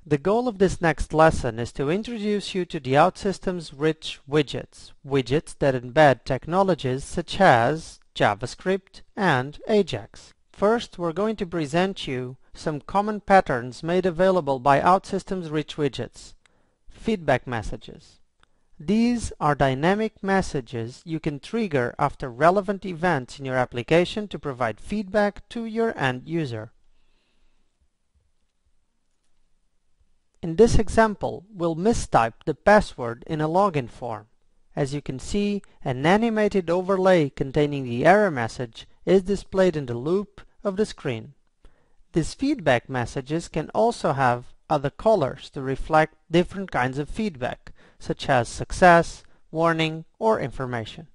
The goal of this next lesson is to introduce you to the OutSystem's rich widgets, widgets that embed technologies such as JavaScript and Ajax. First, we're going to present you some common patterns made available by OutSystem's rich widgets. Feedback messages. These are dynamic messages you can trigger after relevant events in your application to provide feedback to your end user. In this example, we'll mistype the password in a login form. As you can see, an animated overlay containing the error message is displayed in the loop of the screen. These feedback messages can also have other colors to reflect different kinds of feedback, such as success, warning, or information.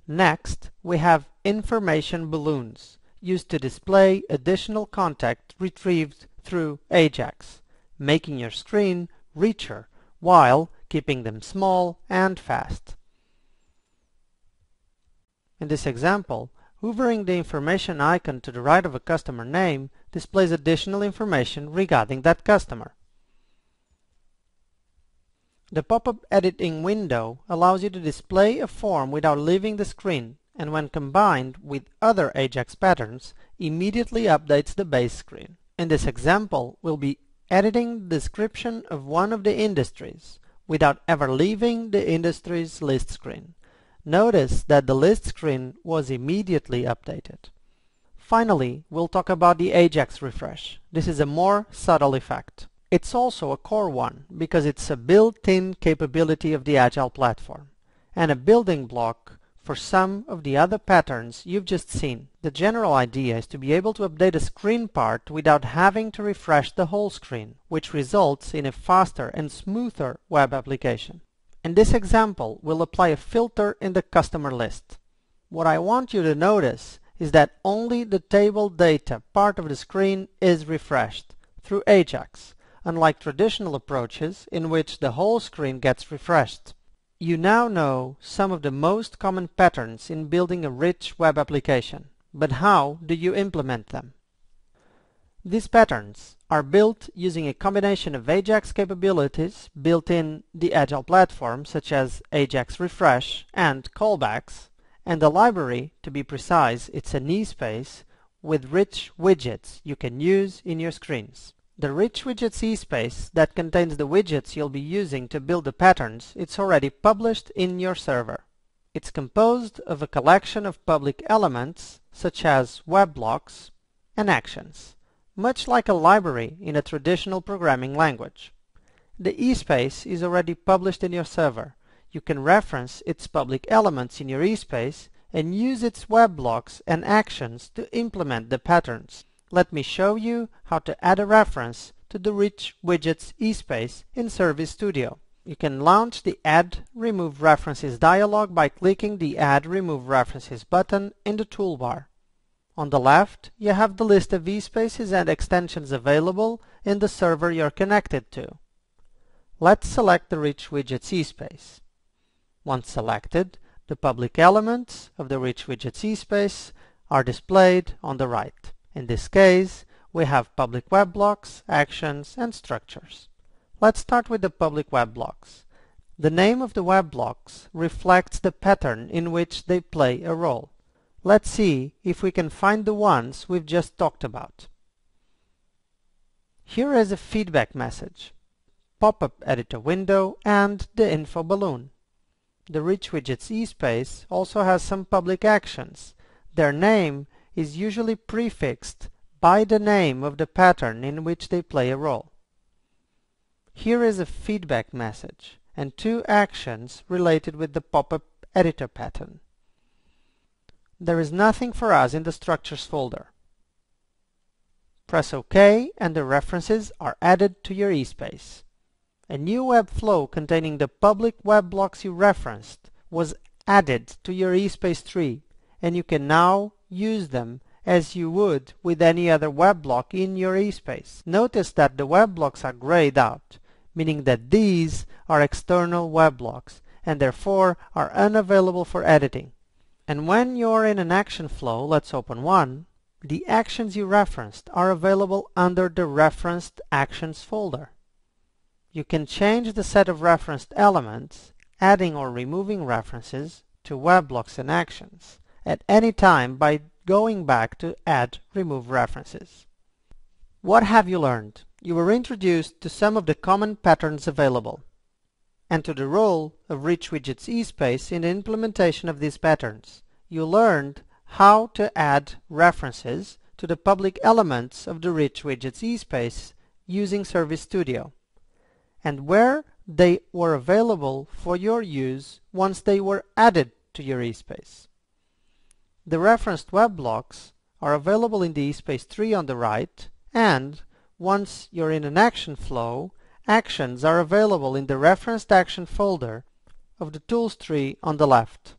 Next, we have information balloons, used to display additional content retrieved through Ajax, making your screen richer while keeping them small and fast. In this example, hovering the information icon to the right of a customer name displays additional information regarding that customer. The pop-up editing window allows you to display a form without leaving the screen, and when combined with other Ajax patterns, immediately updates the base screen. In this example, we'll be editing the description of one of the industries without ever leaving the industry's list screen. Notice that the list screen was immediately updated. Finally, we'll talk about the Ajax refresh. This is a more subtle effect. It's also a core one because it's a built-in capability of the Agile platform and a building block for some of the other patterns you've just seen. The general idea is to be able to update a screen part without having to refresh the whole screen, which results in a faster and smoother web application. In this example, we'll apply a filter in the customer list. What I want you to notice is that only the table data part of the screen is refreshed through Ajax, unlike traditional approaches in which the whole screen gets refreshed. You now know some of the most common patterns in building a rich web application, but how do you implement them? These patterns are built using a combination of Ajax capabilities built in the Agile platform, such as Ajax Refresh and callbacks, and a library, to be precise, it's an eSpace with rich widgets you can use in your screens. The rich widgets eSpace that contains the widgets you'll be using to build the patterns, it's already published in your server. It's composed of a collection of public elements such as web blocks and actions, much like a library in a traditional programming language. The eSpace is already published in your server. You can reference its public elements in your eSpace and use its web blocks and actions to implement the patterns. Let me show you how to add a reference to the rich widgets eSpace in Service Studio. You can launch the Add Remove References dialog by clicking the Add Remove References button in the toolbar. On the left, you have the list of eSpaces and extensions available in the server you're connected to. Let's select the rich widgets eSpace. Once selected, the public elements of the rich widgets eSpace are displayed on the right. In this case, we have public web blocks, actions, and structures. Let's start with the public web blocks. The name of the web blocks reflects the pattern in which they play a role. Let's see if we can find the ones we've just talked about. Here is a feedback message, pop-up editor window, and the info balloon. The rich widgets eSpace also has some public actions. Their name is usually prefixed by the name of the pattern in which they play a role. Here is a feedback message and two actions related with the pop-up editor pattern. There is nothing for us in the structures folder. Press OK and the references are added to your eSpace. A new web flow containing the public web blocks you referenced was added to your eSpace tree, and you can now use them as you would with any other web block in your eSpace. Notice that the web blocks are grayed out, meaning that these are external web blocks and therefore are unavailable for editing. And when you're in an action flow, let's open one, the actions you referenced are available under the Referenced Actions folder. You can change the set of referenced elements, adding or removing references to web blocks and actions at any time by going back to Add Remove References. What have you learned? You were introduced to some of the common patterns available, and to the role of Rich Widgets eSpace in the implementation of these patterns. You learned how to add references to the public elements of the Rich Widgets eSpace using Service Studio, and where they were available for your use once they were added to your eSpace. The referenced web blocks are available in the eSpace tree on the right, and once you're in an action flow, actions are available in the Referenced Action folder of the Tools tree on the left.